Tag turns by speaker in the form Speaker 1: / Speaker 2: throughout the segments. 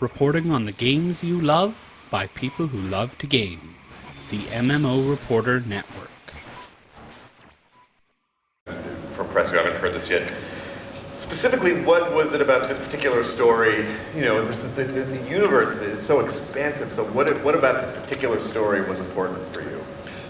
Speaker 1: reporting on the games you love by people who love to game. The MMO Reporter Network.
Speaker 2: From press who haven't heard this yet. Specifically, what was it about this particular story? You know, the universe is so expansive, so what about this particular story was important for you?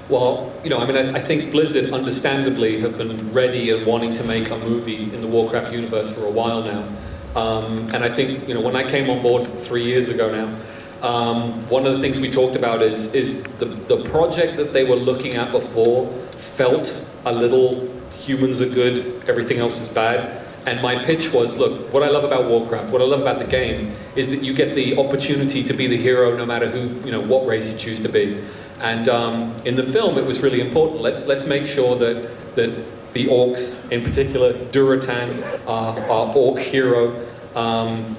Speaker 3: Well, you know, I mean, I think Blizzard, understandably, have been ready and wanting to make a movie in the Warcraft universe for a while now. And I think, you know, when I came on board 3 years ago now, one of the things we talked about is the project that they were looking at before felt a little humans are good, everything else is bad. And my pitch was, look, what I love about Warcraft, what I love about the game, is that you get the opportunity to be the hero no matter who, you know, what race you choose to be. And in the film, it was really important. Let's make sure that the orcs, in particular, Durotan, our orc hero,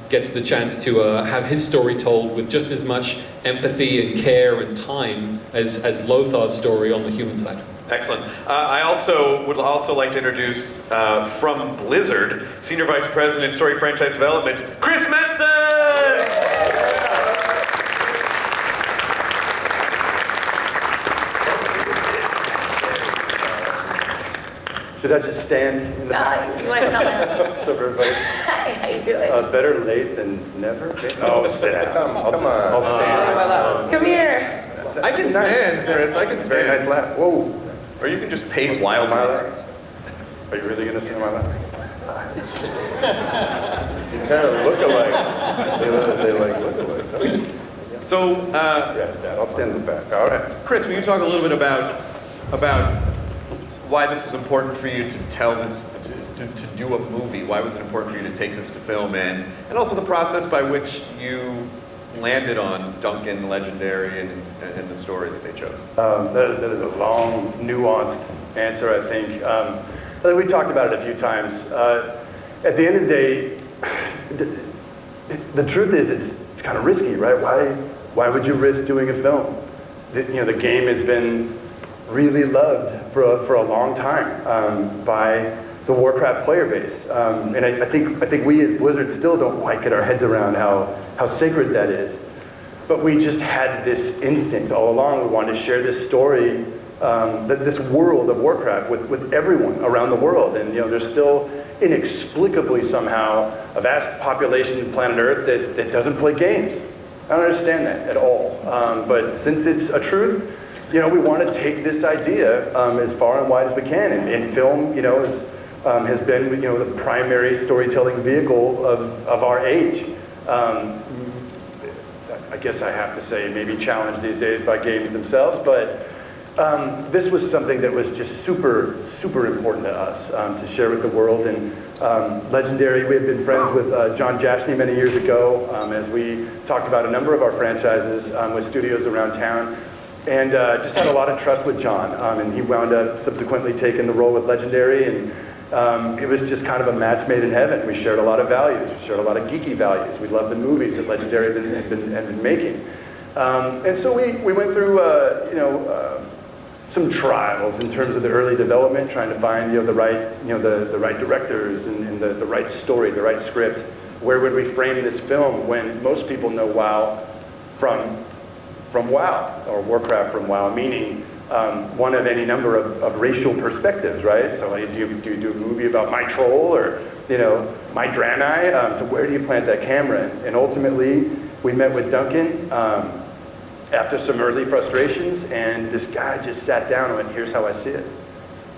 Speaker 3: gets the chance to have his story told with just as much empathy and care and time as Lothar's story on the human side.
Speaker 2: Excellent. I would also like to introduce, from Blizzard, Senior Vice President, Story Franchise Development, Chris Manson!
Speaker 4: Should I just stand in the back?
Speaker 5: You want to smell my lap?
Speaker 4: What's up, everybody?
Speaker 5: Hi, how you doing?
Speaker 4: Better late than never? Oh, sit down. I'll stand.
Speaker 5: Come here.
Speaker 2: I can stand, Chris. I can stand.
Speaker 4: Very nice lap. Whoa.
Speaker 2: Or you can just pace
Speaker 4: Sit
Speaker 2: wildly.
Speaker 4: on my lap? Are you really going to sit on my lap? You kind of look alike. They like look alike.
Speaker 2: So,
Speaker 4: Yeah, Dad, I'll stand in the back. All right.
Speaker 2: Chris, will you talk a little bit about why this was important for you to tell this, to do a movie? Why was it important for you to take this to film, and also the process by which you landed on Duncan, Legendary, and the story that they chose?
Speaker 4: That is a long, nuanced answer, I think. I think we talked about it a few times. At the end of the day, the truth is it's kind of risky, right? Why would you risk doing a film? The game has been really loved for a long time by the Warcraft player base, and I think we as Blizzard still don't quite get our heads around how sacred that is. But we just had this instinct all along. We wanted to share this story, this world of Warcraft with everyone around the world. And there's still inexplicably somehow a vast population of planet Earth that doesn't play games. I don't understand that at all. But since it's a truth, we want to take this idea as far and wide as we can. And film, has been the primary storytelling vehicle of our age. I guess I have to say maybe challenged these days by games themselves, but this was something that was just super, super important to us to share with the world. And Legendary, we had been friends with John Jashney many years ago as we talked about a number of our franchises with studios around town, and just had a lot of trust with John. And he wound up subsequently taking the role with Legendary, and it was just kind of a match made in heaven. We shared a lot of values. We shared a lot of geeky values. We loved the movies that Legendary had been making. And so we went through, some trials in terms of the early development, trying to find the right directors and the right story, the right script. Where would we frame this film when most people know WoW from WoW, or Warcraft from WoW, meaning one of any number of racial perspectives, right? So do you do a movie about my troll or my Draenei? So where do you plant that camera? And ultimately, we met with Duncan after some early frustrations, and this guy just sat down and went, "Here's how I see it."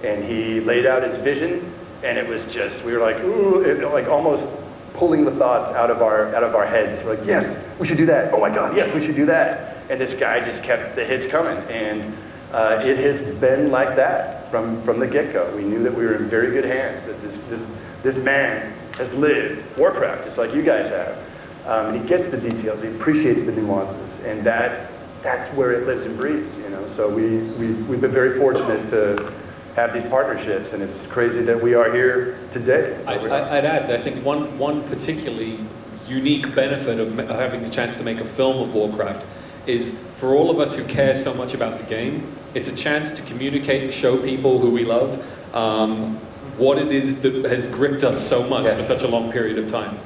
Speaker 4: And he laid out his vision, and it was just, we were like, ooh, like almost pulling the thoughts out of our heads. We're like, yes, we should do that. Oh my God, yes, we should do that. And this guy just kept the hits coming, and it has been like that from the get-go. We knew that we were in very good hands, that this man has lived Warcraft just like you guys have. And he gets the details, he appreciates the nuances, and that's where it lives and breathes, So we've been very fortunate to have these partnerships, and it's crazy that we are here today.
Speaker 3: I'd add that I think one particularly unique benefit of having the chance to make a film of Warcraft is, for all of us who care so much about the game, it's a chance to communicate and show people who we love what it is that has gripped us so much for such a long period of time.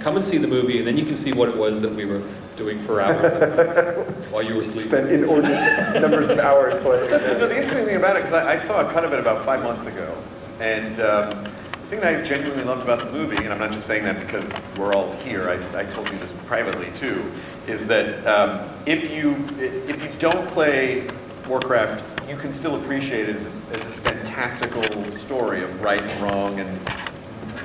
Speaker 3: come and see the movie, and then you can see what it was that we were doing for hours while you were sleeping.
Speaker 4: Spent inordinate numbers of hours playing.
Speaker 2: No, the interesting thing about it, because I saw a cut of it about 5 months ago, and the thing that I genuinely loved about the movie, and I'm not just saying that because we're all here, I told you this privately too, is that if you don't play Warcraft, you can still appreciate it as this fantastical story of right and wrong and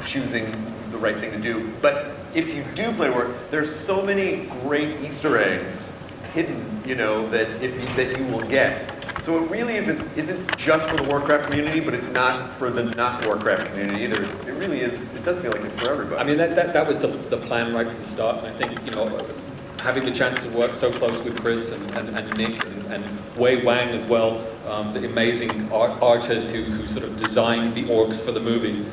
Speaker 2: choosing the right thing to do. But if you do play Warcraft, there's so many great Easter eggs hidden, that you will get. So it really isn't just for the Warcraft community, but it's not for the not Warcraft community either. It really is. It does feel like it's for everybody.
Speaker 3: I mean, that was the plan right from the start, and I think having the chance to work so close with Chris and Nick and Wei Wang as well, the amazing artist who sort of designed the orcs for the movie.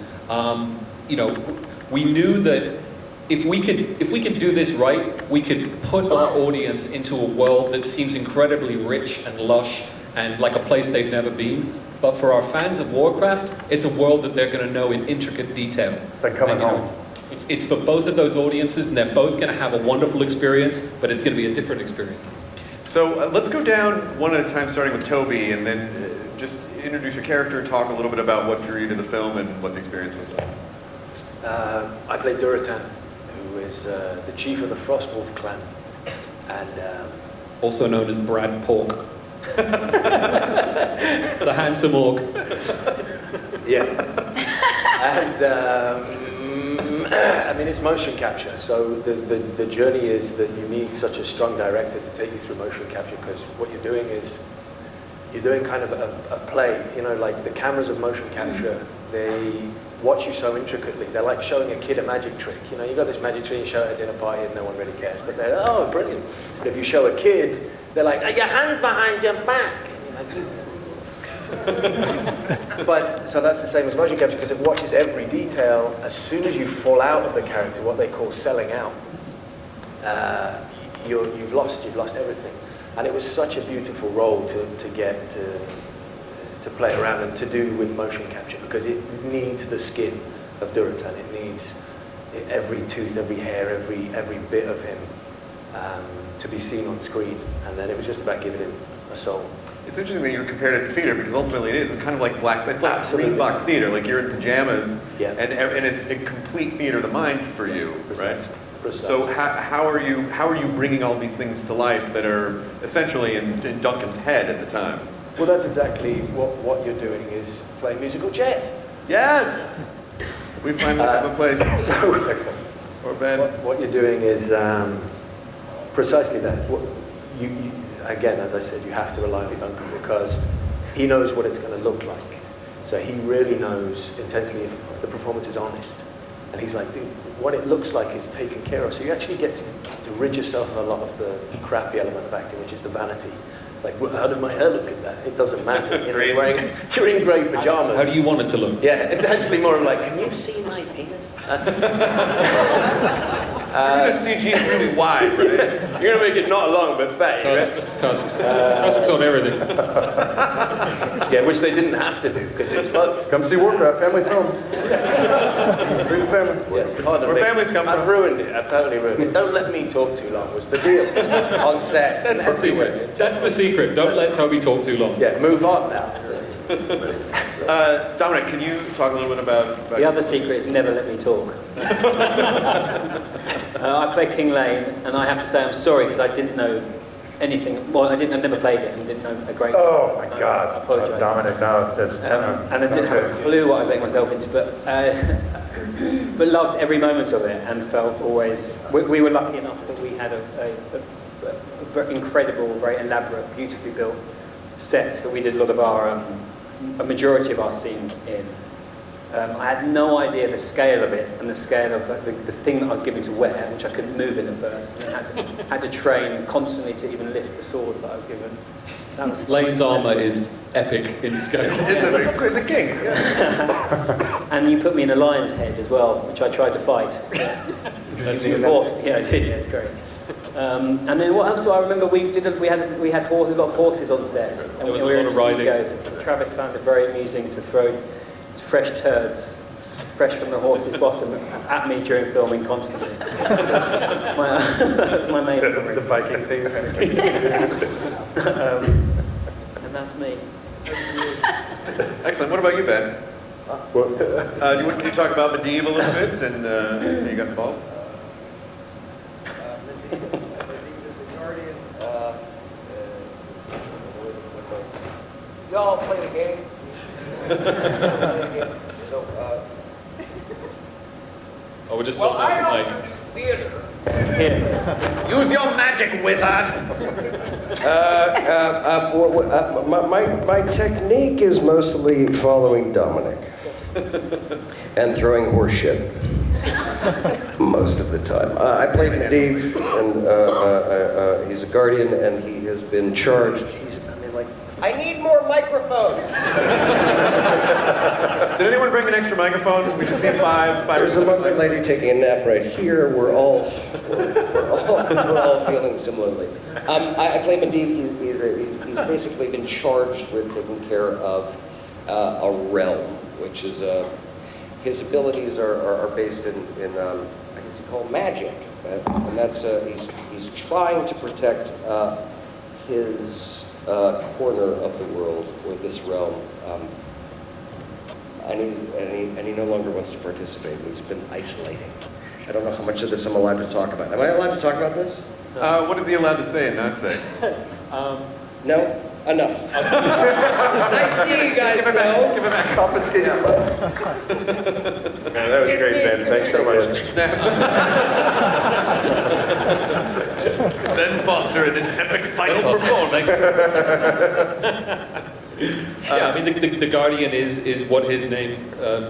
Speaker 3: We knew that if we could do this right, we could put our audience into a world that seems incredibly rich and lush and like a place they've never been. But for our fans of Warcraft, it's a world that they're going to know in intricate detail.
Speaker 4: It's like coming home.
Speaker 3: It's for both of those audiences, and they're both going to have a wonderful experience, but it's going to be a different experience.
Speaker 2: So let's go down one at a time, starting with Toby, and then just introduce your character, talk a little bit about what drew you to the film and what the experience was like.
Speaker 6: I play Durotan, who is the chief of the Frostwolf clan, and
Speaker 3: also known as Brad Pork. The handsome orc.
Speaker 6: Yeah. And I mean, it's motion capture, so the journey is that you need such a strong director to take you through motion capture, because what you're doing is you're doing kind of a play. Like the cameras of motion capture, they watch you so intricately. They're like showing a kid a magic trick. You got this magic trick, you show it at a dinner party and no one really cares, but they're, oh, brilliant. But if you show a kid, they're like, your hands behind your back. And you're like, But, so that's the same as motion capture, because it watches every detail. As soon as you fall out of the character, what they call selling out, you've lost everything. And it was such a beautiful role to get to play around and to do with motion capture, because it needs the skin of Durotan. It needs every tooth, every hair, every bit of him to be seen on screen. And then it was just about giving him a soul.
Speaker 2: It's interesting that you're compared it to theater, because ultimately it is kind of like it's like
Speaker 6: Absolutely.
Speaker 2: green box theater. Like you're in pajamas,
Speaker 6: Yeah.
Speaker 2: and it's a complete theater of the mind for you, right?
Speaker 6: Precisely.
Speaker 2: So how are you bringing all these things to life that are essentially in Duncan's head at the time?
Speaker 6: Well, that's exactly what you're doing, is playing musical chairs.
Speaker 2: Yes, we find that the place.
Speaker 6: So,
Speaker 2: Excellent. Or Ben.
Speaker 6: what you're doing is precisely that. You, again, as I said, you have to rely on Duncan, because he knows what it's going to look like. So he really knows intensely if the performance is honest. And he's like, dude, what it looks like is taken care of. So you actually get to rid yourself of a lot of the crappy element of acting, which is the vanity. Like, well, how did my hair look at that? It doesn't matter. You're in grey pajamas.
Speaker 3: How do you want it to look?
Speaker 6: Yeah, it's actually more of like, can you see my penis?
Speaker 2: You're going to CG it really wide, right?
Speaker 6: You're going to make it not long, but fat.
Speaker 3: Tusks on everything.
Speaker 6: Yeah, which they didn't have to do, because it's both.
Speaker 4: Come see Warcraft, family film. Bring the family.
Speaker 6: Yes, pardon
Speaker 2: Where
Speaker 6: me.
Speaker 2: families come
Speaker 6: I've
Speaker 2: from.
Speaker 6: ruined it. I've totally ruined it. Don't let me talk too long was the deal on set.
Speaker 3: That's the secret. That's the secret. Don't let Toby talk too long.
Speaker 6: Yeah, move on now.
Speaker 2: Dominic, can you talk a little bit about
Speaker 7: The other secret is never let me talk. I play King Llane, and I have to say I'm sorry because I didn't know anything. Well, I've never played it and didn't know a great.
Speaker 4: Oh my God,
Speaker 7: I apologise.
Speaker 4: Dominic, no, that's
Speaker 7: and I didn't have a clue what I was letting myself into, but loved every moment of it, and felt always. We were lucky enough that we had a very incredible, very elaborate, beautifully built sets that we did a lot of a majority of our scenes in. I had no idea the scale of it and the scale of the thing that I was given to wear, which I couldn't move in at first, and had to train constantly to even lift the sword that I was given. That was
Speaker 3: Lane's armour is epic in scale.
Speaker 2: It's a king.
Speaker 7: And you put me in a lion's head as well, which I tried to fight.
Speaker 3: That's
Speaker 7: You were forced. Yeah, I did. Yeah, it's great. And then what else do I remember? We had horses, a lot of horses on set. And
Speaker 3: There was
Speaker 7: we were
Speaker 3: a lot of
Speaker 7: in
Speaker 3: riding.
Speaker 7: studios. Travis found it very amusing to throw fresh turds fresh from the horse's bottom at me during filming constantly. That's my main memory.
Speaker 4: The Viking thing kind of came
Speaker 7: And that's me.
Speaker 2: Excellent. What about you, Ben?
Speaker 4: Well,
Speaker 2: Can you talk about Medivh a little bit and how you got involved?
Speaker 8: Medivh is a guardian. Y'all play the game. So,
Speaker 3: Oh, we're just
Speaker 8: well,
Speaker 3: sort of
Speaker 8: I
Speaker 3: like.
Speaker 8: also do theater.
Speaker 2: Use your magic, wizard!
Speaker 9: My technique is mostly following Dominic and throwing horse shit most of the time. I play Medivh, and he's a guardian, and he has been charged.
Speaker 8: I need more microphones.
Speaker 2: Did anyone bring an extra microphone? We just need five.
Speaker 9: There's a lovely lady taking a nap right here. We're all feeling similarly. I play Medivh. He's basically been charged with taking care of a realm, which is his abilities are based in I guess you call magic, and that's he's trying to protect his corner of the world, or this realm. And he no longer wants to participate. He's been isolating. I don't know how much of this I'm allowed to talk about. Am I allowed to talk about this?
Speaker 2: What is he allowed to say and not say?
Speaker 9: No? Enough. I see you guys know.
Speaker 2: Give it back.
Speaker 4: confiscate your money. Man, that was great, Ben. Thanks so much.
Speaker 2: Snap. Ben Foster in his epic final performance.
Speaker 3: Yeah, I mean, the Guardian is what his name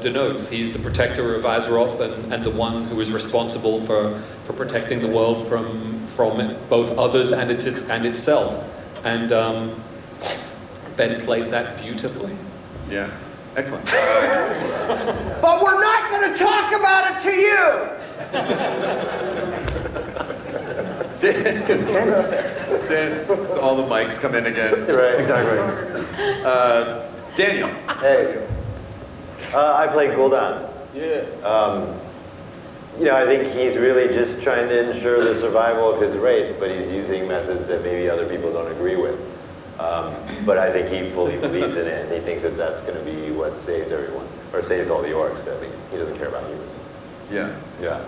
Speaker 3: denotes. He's the protector of Azeroth and the one who is responsible for protecting the world from both others and itself. And Ben played that beautifully.
Speaker 2: Yeah, excellent.
Speaker 8: But we're not going to talk about it to you.
Speaker 2: It's intense. So all the mics come in again.
Speaker 4: Right, exactly.
Speaker 2: Daniel.
Speaker 10: Hey, I play Gul'dan.
Speaker 8: Yeah.
Speaker 10: I think he's really just trying to ensure the survival of his race, but he's using methods that maybe other people don't agree with. But I think he fully believes in it, and he thinks that that's going to be what saves everyone, or saves all the orcs. That means he doesn't care about humans.
Speaker 2: Yeah.
Speaker 10: Yeah.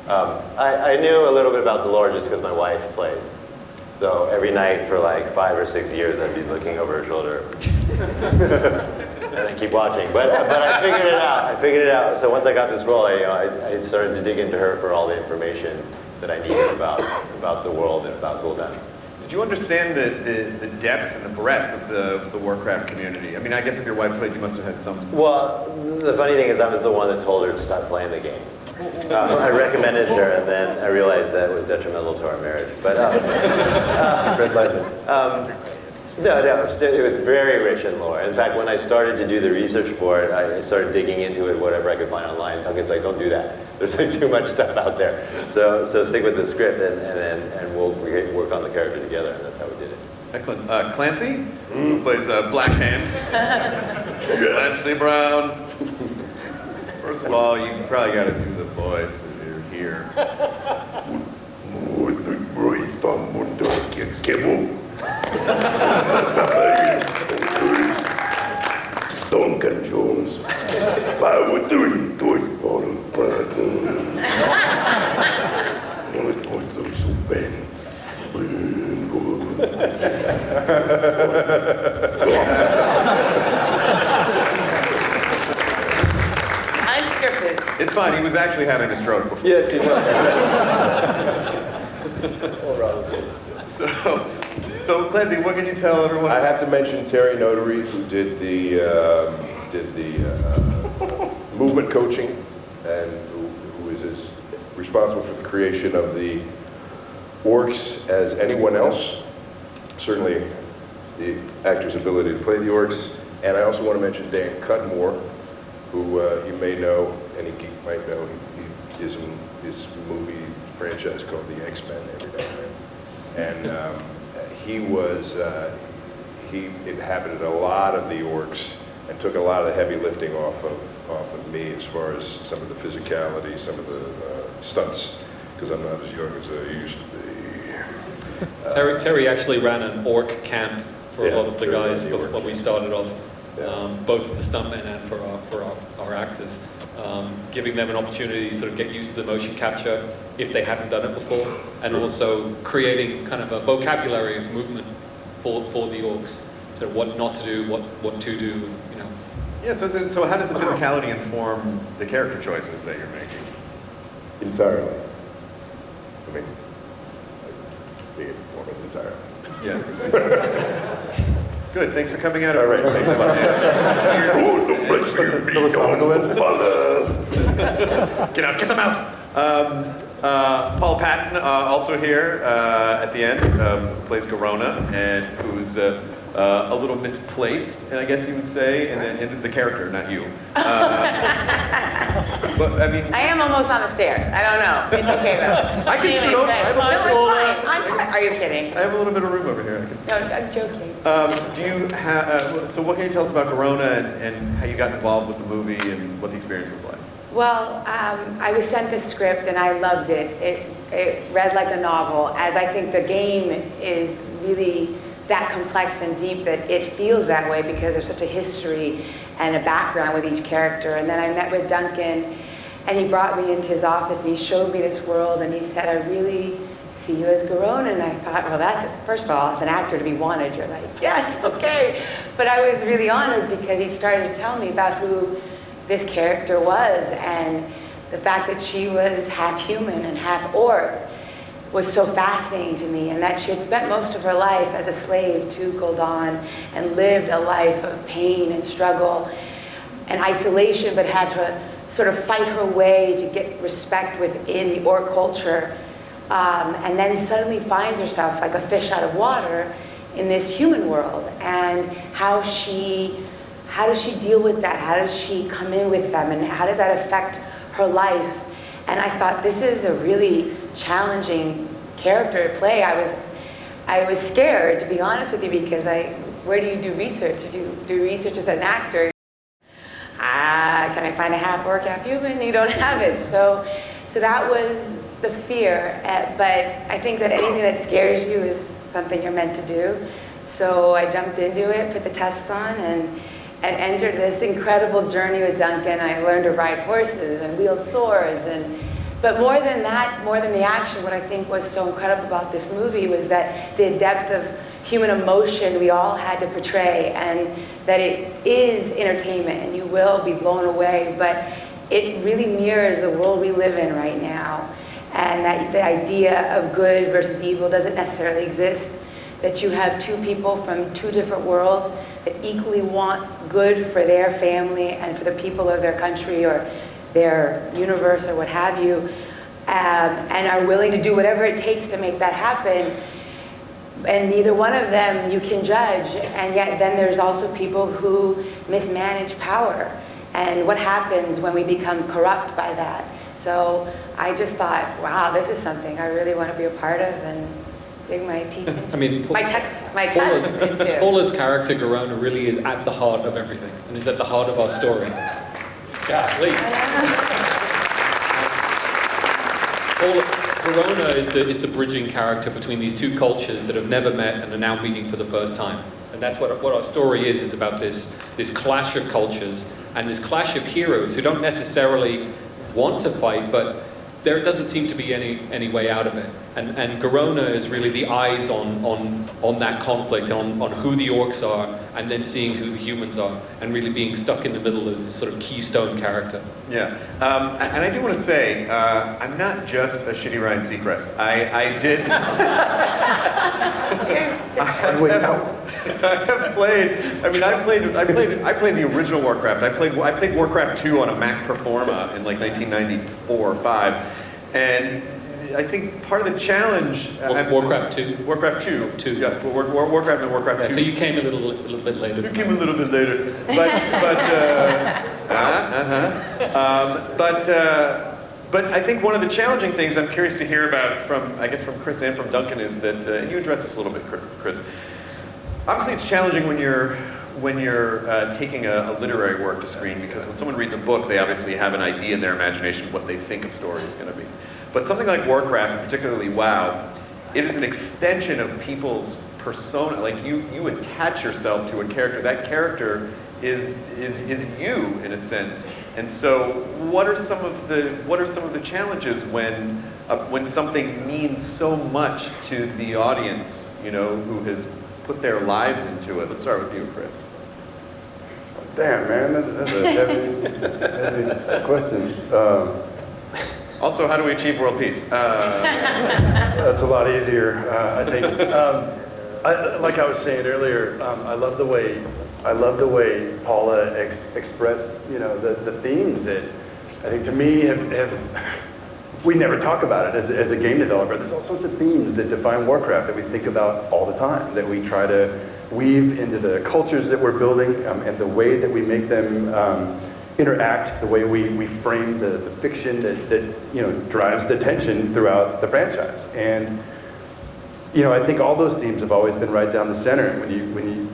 Speaker 10: I knew a little bit about the lore just because my wife plays. So every night for like 5 or 6 years, I'd be looking over her shoulder and then keep watching. But I figured it out. I figured it out. So once I got this role, I started to dig into her for all the information that I needed about the world and about Gul'dan.
Speaker 2: Did you understand the depth and the breadth of the Warcraft community? I mean, I guess if your wife played, you must have had some...
Speaker 10: Well, the funny thing is I was the one that told her to stop playing the game. I recommended her, and then I realized that it was detrimental to our marriage. But
Speaker 4: Red lightning.
Speaker 10: no, it was very rich in lore. In fact, when I started to do the research for it, I started digging into it, whatever I could find online. Duncan's like, don't do that. There's like too much stuff out there. So stick with the script, and we'll work on the character together, and that's how we did it.
Speaker 2: Excellent. Clancy, who plays Black Hand. Clancy Brown. First of all, you probably got to do the voice if you're here.
Speaker 9: Duncan Jones.
Speaker 5: Unscripted.
Speaker 2: It's fine. He was actually having a stroke before.
Speaker 10: Yes, he was.
Speaker 2: So Clancy, what can you tell everyone?
Speaker 11: I have to mention Terry Notary, who did the movement coaching, and who is as responsible for the creation of the orcs as anyone else. Certainly, the actor's ability to play the orcs. And I also want to mention Dan Cudmore, who you may know, any geek might know. He is in this movie franchise called The X-Men every now and then. And he inhabited a lot of the orcs and took a lot of the heavy lifting off of of me as far as some of the physicality, some of the stunts, because I'm not as young as I used to be.
Speaker 3: Terry actually ran an orc camp for a lot of the guys when we started off, both for the stuntmen and for our actors, giving them an opportunity to sort of get used to the motion capture if they hadn't done it before, and also creating kind of a vocabulary of movement for the orcs, so what not to do, what to do, you know.
Speaker 2: Yeah. So how does the physicality inform the character choices that you're making?
Speaker 11: Entirely. I mean, being informed entirely.
Speaker 2: Yeah. Good. Thanks for coming out.
Speaker 11: All right.
Speaker 2: Thanks so much.
Speaker 11: Philosophical answer.
Speaker 2: Get out. Get them out. Paul Patton, also here at the end, plays Garona, and who's a little misplaced, I guess you would say, in the character, not you. But I mean,
Speaker 5: I am almost on the stairs. I don't know. It's okay though.
Speaker 2: I can scoot over.
Speaker 5: No, it's fine. Are you kidding?
Speaker 2: I have a little bit of room over here.
Speaker 5: No, I'm joking.
Speaker 2: Do you have? So, what can you tell us about Garona and how you got involved with the movie and what the experience was like?
Speaker 5: Well, I was sent this script and I loved it. It read like a novel, as I think the game is really that complex and deep that it feels that way because there's such a history and a background with each character. And then I met with Duncan, and he brought me into his office and he showed me this world, and he said, I really see you as Garona. And I thought, well, that's, first of all, as an actor to be wanted, you're like, yes, okay. But I was really honored because he started to tell me about who this character was, and the fact that she was half human and half orc was so fascinating to me, and that she had spent most of her life as a slave to Gul'dan and lived a life of pain and struggle and isolation, but had to sort of fight her way to get respect within the orc culture, and then suddenly finds herself like a fish out of water in this human world. And how does she deal with that? How does she come in with them, and how does that affect her life? And I thought, this is a really challenging character to play. I was scared, to be honest with you, because where do you do research? If you do research as an actor, can I find a half orc, half human? You don't have it. So that was the fear. But I think that anything that scares you is something you're meant to do. So I jumped into it, put the tests on, and entered this incredible journey with Duncan. I learned to ride horses and wield swords, but more than that, more than the action, what I think was so incredible about this movie was that the depth of human emotion we all had to portray, and that it is entertainment and you will be blown away, but it really mirrors the world we live in right now, and that the idea of good versus evil doesn't necessarily exist, that you have two people from two different worlds that equally want good for their family and for the people of their country or their universe or what have you, and are willing to do whatever it takes to make that happen. And neither one of them you can judge, and yet then there's also people who mismanage power, and what happens when we become corrupt by that. So I just thought, wow, this is something I really want to be a part of and dig my teeth into.
Speaker 3: I mean,
Speaker 5: my text into.
Speaker 3: Paula's character, Garona, really is at the heart of everything, and is at the heart of our story. Yeah, please. Garona is the bridging character between these two cultures that have never met and are now meeting for the first time. And that's what our story is about this clash of cultures and this clash of heroes who don't necessarily want to fight, but there doesn't seem to be any way out of it. And Garona is really the eyes on that conflict, on who the orcs are, and then seeing who the humans are, and really being stuck in the middle as this sort of keystone character.
Speaker 2: Yeah, and I do want to say, I'm not just a shitty Ryan Seacrest. I did. I have played. I mean, I played the original Warcraft. I played Warcraft 2 on a Mac Performa in like 1994 or 5, and I think part of the challenge.
Speaker 3: Warcraft 2.
Speaker 2: Warcraft 2. Yeah, Warcraft and Warcraft 2.
Speaker 3: So you came a little bit later.
Speaker 2: You came a little bit later, but I think one of the challenging things I'm curious to hear about from Chris and from Duncan is that, and you addressed this a little bit, Chris. Obviously, it's challenging when you're when you're taking a literary work to screen, because when someone reads a book, they obviously have an idea in their imagination of what they think a story is going to be. But something like Warcraft, and particularly WoW, it is an extension of people's persona. Like you attach yourself to a character. That character is you in a sense. And so, what are some of the challenges when something means so much to the audience, you know, who has put their lives into it? Let's start with you, Chris.
Speaker 4: Damn, man, that's a heavy question.
Speaker 2: Also, how do we achieve world peace?
Speaker 4: That's a lot easier, I think. Like I was saying earlier, I love the way Paula expressed, you know, the themes that I think to me we never talk about it as a game developer. There's all sorts of themes that define Warcraft that we think about all the time, that we try to weave into the cultures that we're building, and the way that we make them interact, the way we frame the fiction that you know drives the tension throughout the franchise. And you know, I think all those themes have always been right down the center. And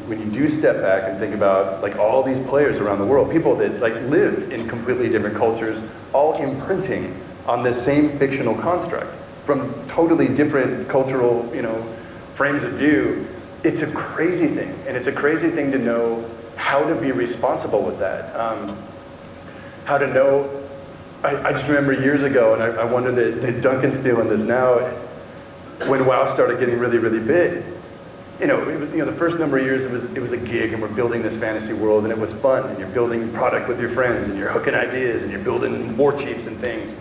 Speaker 4: when you do step back and think about like all these players around the world, people that like live in completely different cultures, all imprinting on this same fictional construct from totally different cultural, you know, frames of view, it's a crazy thing. And it's a crazy thing to know how to be responsible with that. How to know, I just remember years ago, and I wonder that Duncan's feeling this now, when WoW started getting really, really big. You know, the first number of years it was a gig, and we're building this fantasy world, and it was fun, and you're building product with your friends, and you're hooking ideas, and you're building war chiefs and things.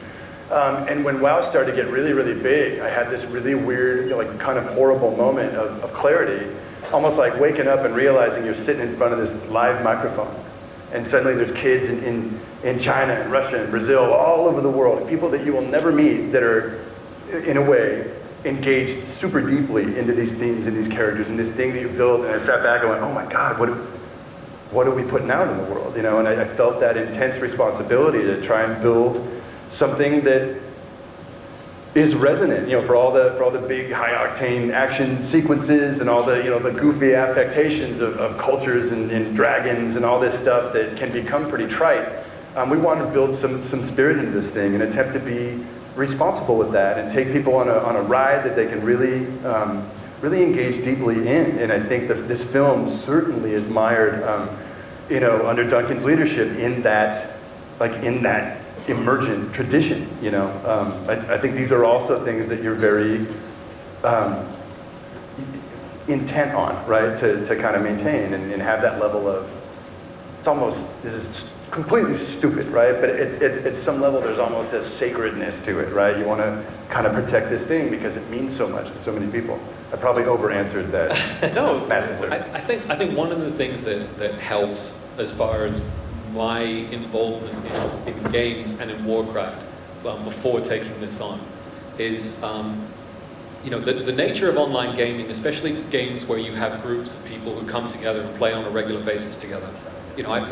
Speaker 4: And when WoW started to get really, really big, I had this really weird, you know, like kind of horrible moment of clarity, almost like waking up and realizing you're sitting in front of this live microphone. And suddenly there's kids in China and Russia and Brazil, all over the world, people that you will never meet that are, in a way, engaged super deeply into these themes and these characters and this thing that you build. And I sat back and went, oh my God, what are we putting out in the world? You know, and I felt that intense responsibility to try and build something that is resonant, you know, for all the big high octane action sequences and all the, you know, the goofy affectations of cultures and dragons and all this stuff that can become pretty trite. We want to build some spirit into this thing and attempt to be responsible with that and take people on a ride that they can really really engage deeply in. And I think that this film certainly is mired, you know, under Duncan's leadership in that emergent tradition, you know. I think these are also things that you're very intent on, right, to kind of maintain and have that level of, it's almost, this is completely stupid, right, but at some level there's almost a sacredness to it, right? You want to kind of protect this thing because it means so much to so many people. I probably over-answered that.
Speaker 3: No, it was massive. I think one of the things that helps as far as my involvement in games and in Warcraft before taking this on is, you know, the nature of online gaming, especially games where you have groups of people who come together and play on a regular basis together. You know,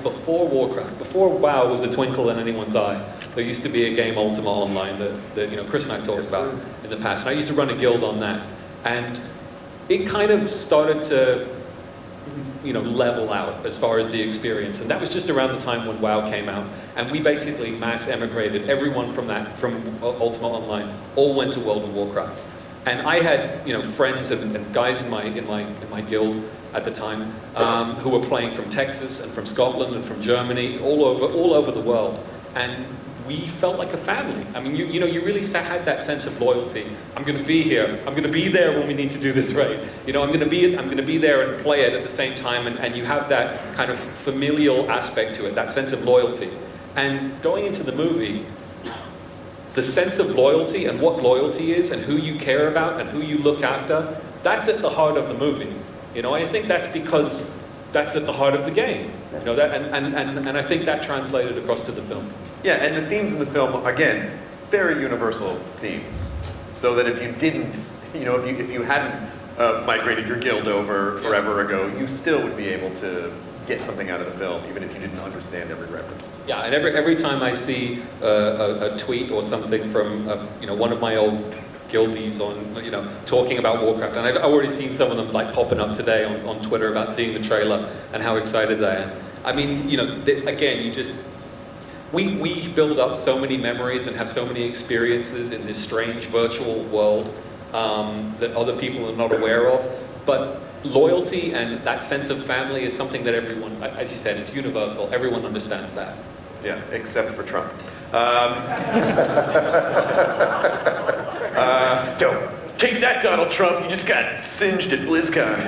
Speaker 3: before Warcraft, before WoW was a twinkle in anyone's eye, there used to be a game, Ultima Online, that you know, Chris and I talked about in the past, and I used to run a guild on that, and it kind of started to, you know, level out as far as the experience, and that was just around the time when WoW came out, and we basically mass emigrated. Everyone from Ultima Online all went to World of Warcraft, and I had, you know, friends and guys in my guild at the time who were playing from Texas and from Scotland and from Germany, all over the world, and we felt like a family. I mean, you know, you really had that sense of loyalty. I'm going to be here. I'm going to be there when we need to do this right. You know, I'm going to be there and play it at the same time, and you have that kind of familial aspect to it, that sense of loyalty. And going into the movie, the sense of loyalty and what loyalty is and who you care about and who you look after, that's at the heart of the movie. You know, I think that's because that's at the heart of the game. You know, that, and I think that translated across to the film.
Speaker 2: Yeah, and the themes in the film, again, very universal themes. So that if you didn't, you know, if you hadn't migrated your guild over forever ago, you still would be able to get something out of the film, even if you didn't understand every reference.
Speaker 3: Yeah, and every time I see a tweet or something from you know, one of my old guildies on, talking about Warcraft, and I've already seen some of them like popping up today on Twitter about seeing the trailer and how excited they are. I mean, again, we build up so many memories and have so many experiences in this strange virtual world that other people are not aware of. But loyalty and that sense of family is something that everyone, as you said, it's universal. Everyone understands that.
Speaker 2: Yeah, except for Trump. Don't take that, Donald Trump. You just got singed at Blizzcon.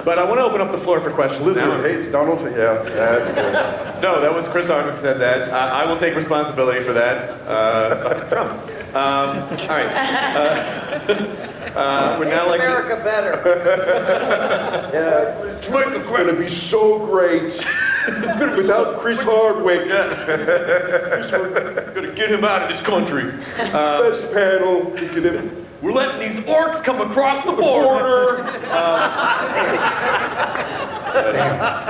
Speaker 2: But I want to open up the floor for questions.
Speaker 11: Blizzard hates Donald Trump. Yeah, that's good.
Speaker 2: No, that was Chris Hardwick said that. I will take responsibility for that. Suck Trump. All right. Would now like
Speaker 6: America better.
Speaker 11: Yeah, it's going to be so great. Without Chris Hardwick.
Speaker 2: Gonna get him out of this country.
Speaker 11: Best panel.
Speaker 2: We're letting these orcs come across the border.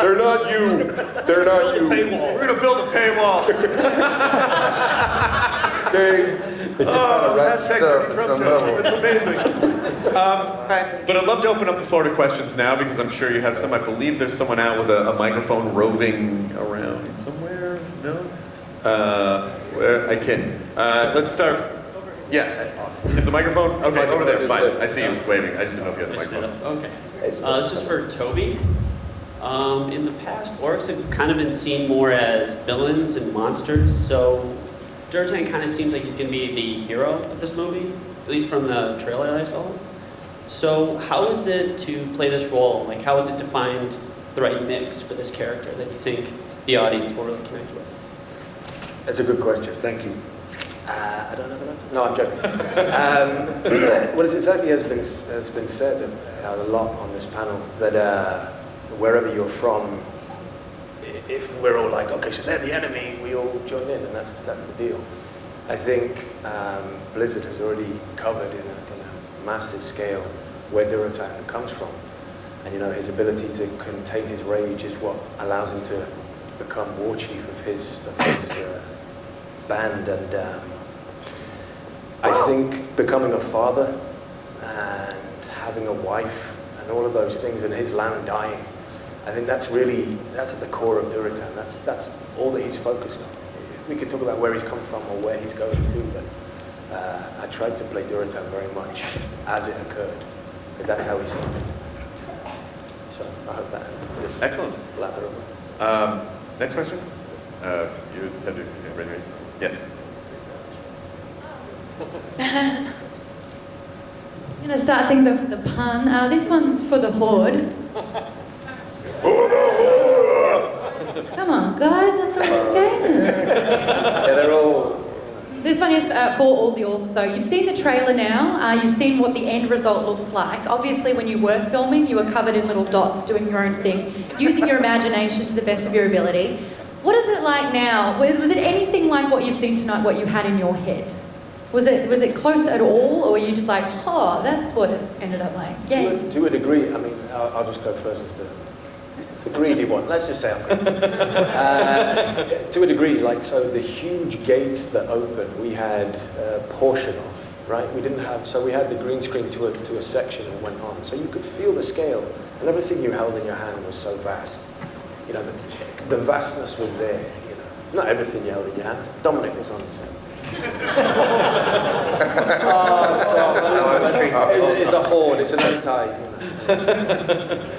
Speaker 11: They're not you. They're not you.
Speaker 2: We're gonna build a paywall.
Speaker 11: Okay. It just kind of wraps itself at some level.
Speaker 2: It's amazing. But I'd love to open up the floor to questions now because I'm sure you have some. I believe there's someone out with a microphone roving around somewhere. No? Where I can. Let's start. Yeah. Is the microphone? Okay, over there. Fine. I see you waving. I just didn't know if you had the microphone.
Speaker 12: Okay. This is for Toby. In the past, orcs have kind of been seen more as villains and monsters, so Durotan kind of seems like he's going to be the hero of this movie, at least from the trailer that I saw. So how is it to play this role? Like, how is it to find the right mix for this character that you think the audience will really connect with?
Speaker 6: That's a good question. Thank you. I don't have an answer. No, I'm joking. Well, it's exactly as been said a lot on this panel, that wherever you're from, if we're all like, okay, so they're the enemy, we all join in, and that's the deal. I think Blizzard has already covered in a massive scale where Durotan comes from, and his ability to contain his rage is what allows him to become war chief of his band, and I think becoming a father and having a wife and all of those things, and his land dying, I think that's at the core of Durotan. That's all that he's focused on. We could talk about where he's come from or where he's going to, but I tried to play Durotan very much as it occurred, because that's how he started. So I hope that answers it.
Speaker 2: Excellent. Next question. You had to raise your hand. Yes.
Speaker 13: I'm going to start things off with a pun. This one's for the Horde. Come on, guys, I thought we were gamers.
Speaker 6: Yeah, they're all...
Speaker 13: This one is for all the orcs. So you've seen the trailer now. You've seen what the end result looks like. Obviously, when you were filming, you were covered in little dots, doing your own thing, using your imagination to the best of your ability. What is it like now? Was it anything like what you've seen tonight, what you had in your head? Was it close at all, or were you just like, oh, that's what it ended up like? Yeah.
Speaker 6: To a degree, I mean, I'll just go first as the greedy one. Let's just say I'm greedy. To a degree, so the huge gates that opened, we had a portion of, right? We didn't have, so we had the green screen to a section and went on. So you could feel the scale, and everything you held in your hand was so vast. The vastness was there, Not everything you held in your hand. Dominic was on the set. It's a horde, it's an anti.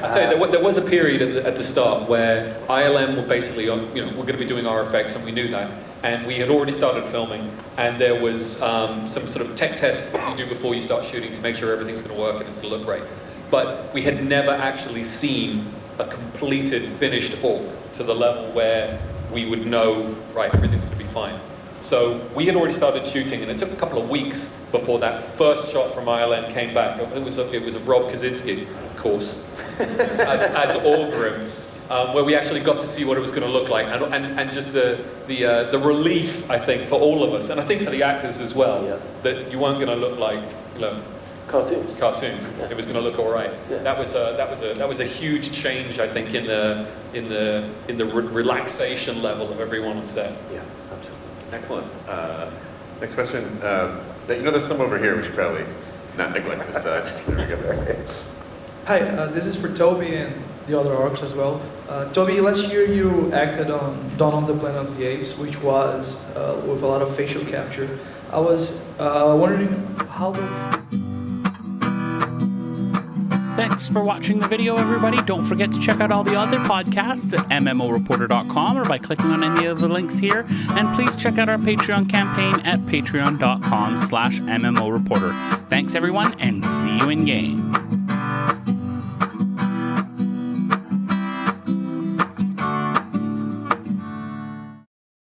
Speaker 3: I'll tell you, there was a period at the start where ILM were basically on, we're going to be doing our effects, and we knew that. And we had already started filming, and there was some sort of tech tests that you do before you start shooting to make sure everything's going to work and it's going to look great. But we had never actually seen a completed, finished orc to the level where we would know, right, everything's going to be fine. So we had already started shooting, and it took a couple of weeks before that first shot from ILM came back. It was of Rob Kaczynski, of course, as Orgrim, where we actually got to see what it was going to look like, and just the relief, I think, for all of us, and I think for the actors as well, that you weren't going to look like,
Speaker 6: cartoons.
Speaker 3: Yeah. It was going to look all right. Yeah. That was a huge change, I think, in the relaxation level of everyone on set.
Speaker 6: Yeah, absolutely.
Speaker 2: Excellent. Next question. There's some over here. We should probably not neglect this side. There we go.
Speaker 14: Hi, this is for Toby and the other orcs as well. Toby, last year you acted on Dawn of the Planet of the Apes, which was with a lot of facial capture. I was wondering how the...
Speaker 1: Thanks for watching the video, everybody. Don't forget to check out all the other podcasts at MMOreporter.com or by clicking on any of the links here. And please check out our Patreon campaign at patreon.com/MMOreporter. Thanks, everyone, and see you in game.